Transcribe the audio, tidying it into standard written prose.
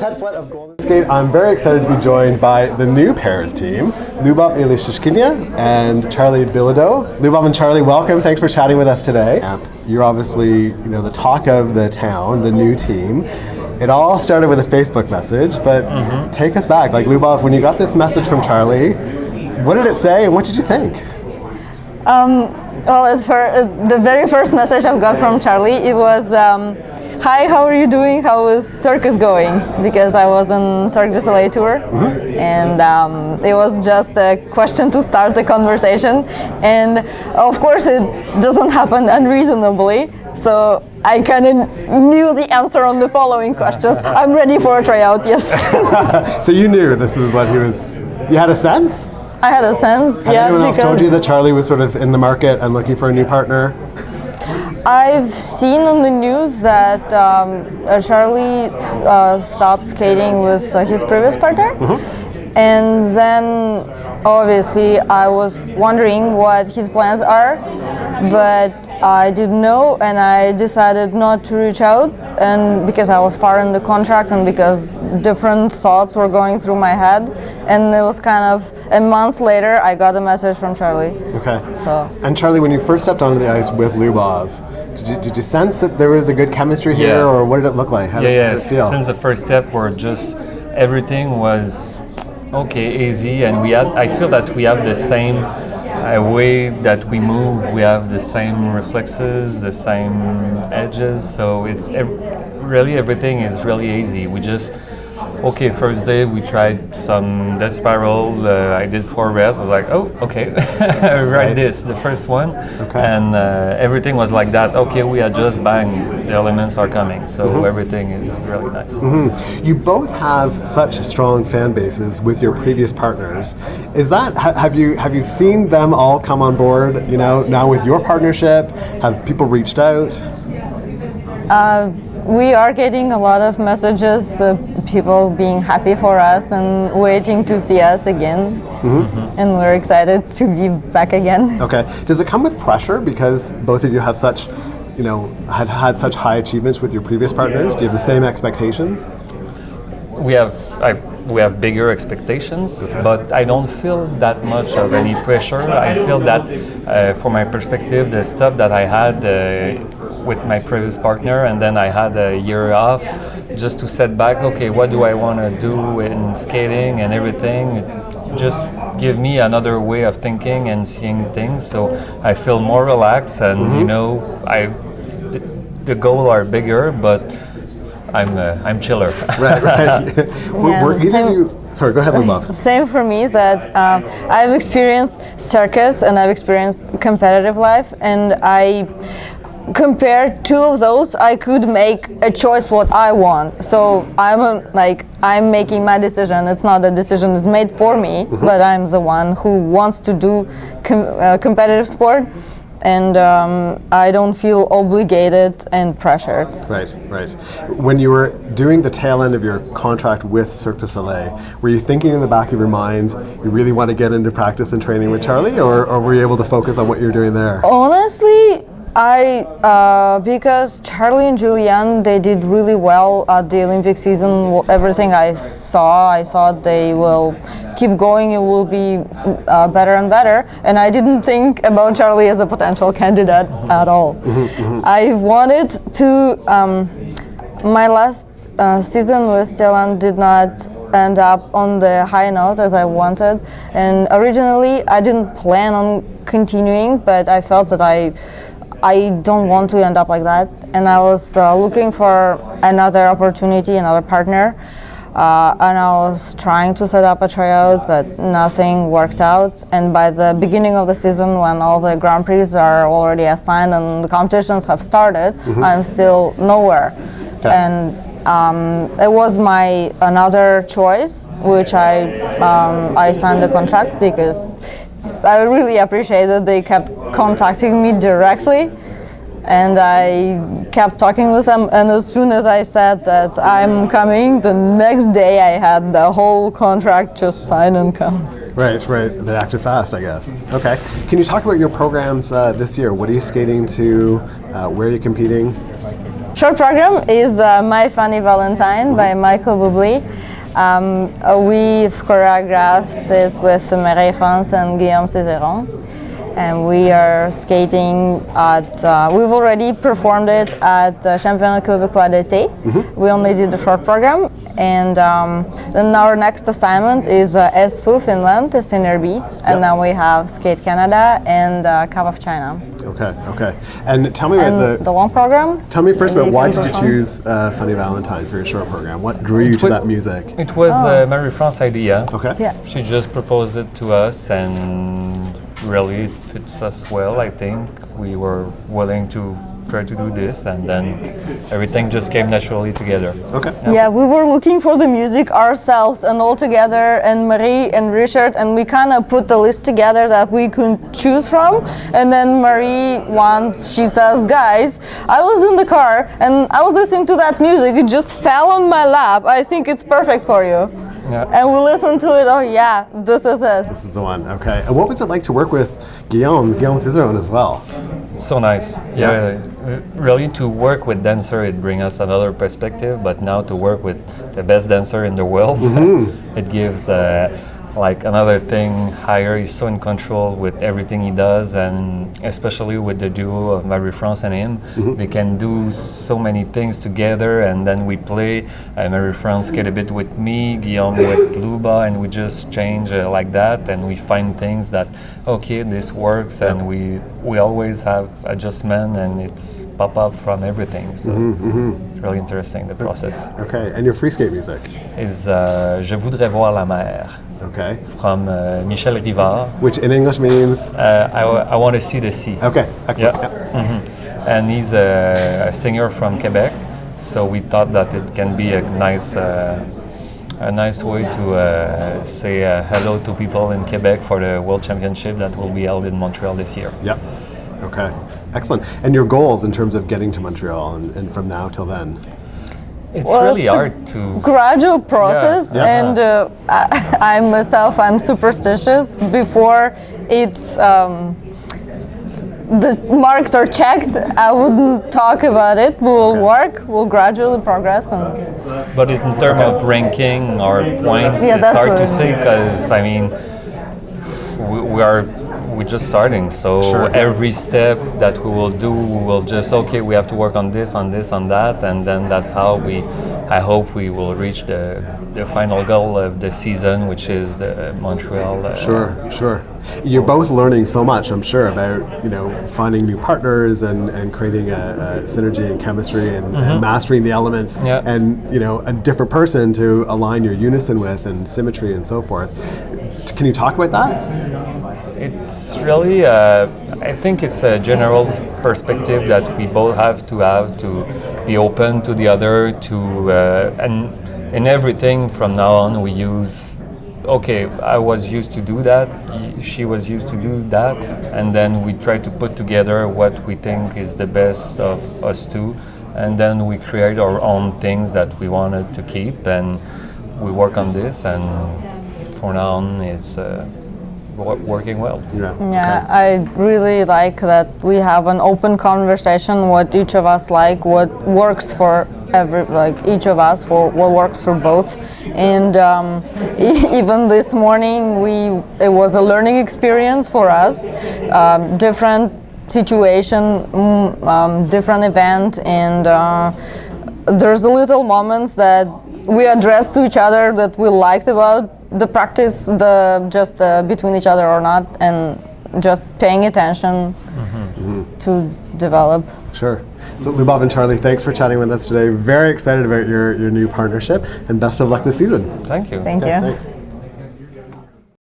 Ted Flett of Golden Skate. I'm very excited to be joined by the new pairs team, Liubov Ilyushechkina and Charlie Bilodeau. Liubov and Charlie, welcome. Thanks for chatting with us today. You're obviously, the talk of the town, the new team. It all started with a Facebook message, but take us back. Like, Liubov, when you got this message from Charlie, what did it say and what did you think? Well, the very first message I got from Charlie, it was, hi, how are you doing? How is circus going? Because I was on Cirque de Soleil tour, and it was just a question to start the conversation. And of course, it doesn't happen unreasonably, so I kind of knew the answer on the following questions. I'm ready for a tryout, yes. So you knew this was what he was, you had a sense? I had a sense, Had anyone else told you that Charlie was sort of in the market and looking for a new partner? I've seen on the news that Charlie stopped skating with his previous partner, and then obviously I was wondering what his plans are, but I didn't know, and I decided not to reach out, and because I was far in the contract and because different thoughts were going through my head, and it was kind of a month later I got a message from Charlie. Okay. So. And Charlie, when you first stepped onto the ice with Liubov, did you sense that there was a good chemistry here, or what did it look like? How did it feel? Since the first step, everything was okay, easy, and I feel that we have the same way that we move. We have the same reflexes, the same edges, so it's really everything is really easy. We just first day we tried some dead spiral. I did 4 reps. I was like, oh, okay, right. This, the first one, and everything was like that. Okay, we adjust, bang, the elements are coming. So everything is really nice. You both have such strong fan bases with your previous partners. Is that have you seen them all come on board? Now with your partnership, have people reached out? We are getting a lot of messages, people being happy for us and waiting to see us again, and we're excited to be back again. Okay. Does it come with pressure because both of you have such, had such high achievements with your previous partners? Do you have the same expectations? We have bigger expectations, but I don't feel that much of any pressure. I feel that, from my perspective, the stuff that I had with my previous partner, and then I had a year off just to set back, okay, what do I want to do in skating and everything, just give me another way of thinking and seeing things, so I feel more relaxed, and the goals are bigger, but I'm chiller. Right. Sorry, go ahead, Liubov. Same for me, that I've experienced circus and I've experienced competitive life, and I compared 2 of those, I could make a choice what I want. So I'm making my decision. It's not a decision is made for me, but I'm the one who wants to do competitive sport, and I don't feel obligated and pressured. Right. When you were doing the tail end of your contract with Cirque du Soleil, were you thinking in the back of your mind, you really want to get into practice and training with Charlie, or were you able to focus on what you're doing there? Honestly, because Charlie and Julianne, they did really well at the Olympic season. Everything I thought they will keep going. It will be better and better. And I didn't think about Charlie as a potential candidate at all. I wanted to. My last season with Dylan did not end up on the high note as I wanted. And originally, I didn't plan on continuing, but I felt that I don't want to end up like that, and I was looking for another opportunity, another partner, and I was trying to set up a tryout, but nothing worked out. And by the beginning of the season, when all the Grand Prix are already assigned and the competitions have started, I'm still nowhere. Okay. And it was my another choice, which I signed the contract because I really appreciate that they kept contacting me directly, and I kept talking with them, and as soon as I said that I'm coming, the next day I had the whole contract just signed and come. Right. They acted fast, I guess. Okay. Can you talk about your programs this year? What are you skating to? Where are you competing? short program is My Funny Valentine by Michael Bublé. We've choreographed it with Marie-France and Guillaume Cézéron. And we are skating at, we've already performed it at Championnat Québécois d'été. We only did the short program. And then our next assignment is Espoo, Finland, it's in RB. And now we have Skate Canada and Cup of China. Okay. And tell me about the long program. Tell me first about why did you choose Funny Valentine for your short program? What drew you to that music? It was Marie-France's idea. Okay. Yeah. She just proposed it to us, and really it fits us well. I think we were willing to try to do this, and then everything just came naturally together. Okay. Yeah, we were looking for the music ourselves and all together, and Marie and Richard, and we kind of put the list together that we could choose from. And then Marie once, she says, guys, I was in the car and I was listening to that music, it just fell on my lap. I think it's perfect for you. Yeah. And we listened to it, oh yeah, this is it. This is the one, okay. And what was it like to work with Guillaume Cézéron as well? So nice. Yeah. Really to work with dancer, it brings us another perspective, but now to work with the best dancer in the world, it gives like another thing higher. He's so in control with everything he does, and especially with the duo of Marie-France and him, they can do so many things together, and then we play. Marie-France skate a bit with me, Guillaume with Luba, and we just change like that, and we find things that, okay, this works, and we always have adjustment, and it's pop up from everything. So it's really interesting, the process. Okay, and your free skate music? Is Je voudrais voir la mer. Okay. From Michel Rivard. Which in English means? I want to see the sea. Okay, excellent. Yeah. And he's a singer from Quebec, so we thought that it can be a nice way to say hello to people in Quebec for the World Championship that will be held in Montreal this year. Yep. Okay, excellent. And your goals in terms of getting to Montreal and from now till then? It's really it's hard to... gradual process, and I myself, I'm superstitious. Before it's the marks are checked, I wouldn't talk about it. We will work, we'll gradually progress. But in terms of ranking or points, Yeah, it's that's hard to what- say, because I mean, we're just starting. So every step that we will do, we will just, okay, we have to work on this, on that, and then that's how I hope we will reach the final goal of the season, which is the Montreal. Sure. You're both learning so much, I'm sure, about finding new partners and creating a synergy and chemistry and mastering the elements, and a different person to align your unison with and symmetry and so forth. Can you talk about that? It's really, I think it's a general perspective that we both have to be open to the other, and in everything from now on we use, okay, I was used to do that, she was used to do that, and then we try to put together what we think is the best of us two, and then we create our own things that we wanted to keep, and we work on this, and for now on it's working well. Yeah, I really like that we have an open conversation, what each of us like, what works for each of us, for what works for both. And even this morning, it was a learning experience for us, different situation, different event, and there's little moments that we addressed to each other that we liked about the practice, between each other or not, and just paying attention to develop. Sure. So Liubov and Charlie, thanks for chatting with us today. Very excited about your new partnership, and best of luck this season. Thank you. Thank you. Thanks.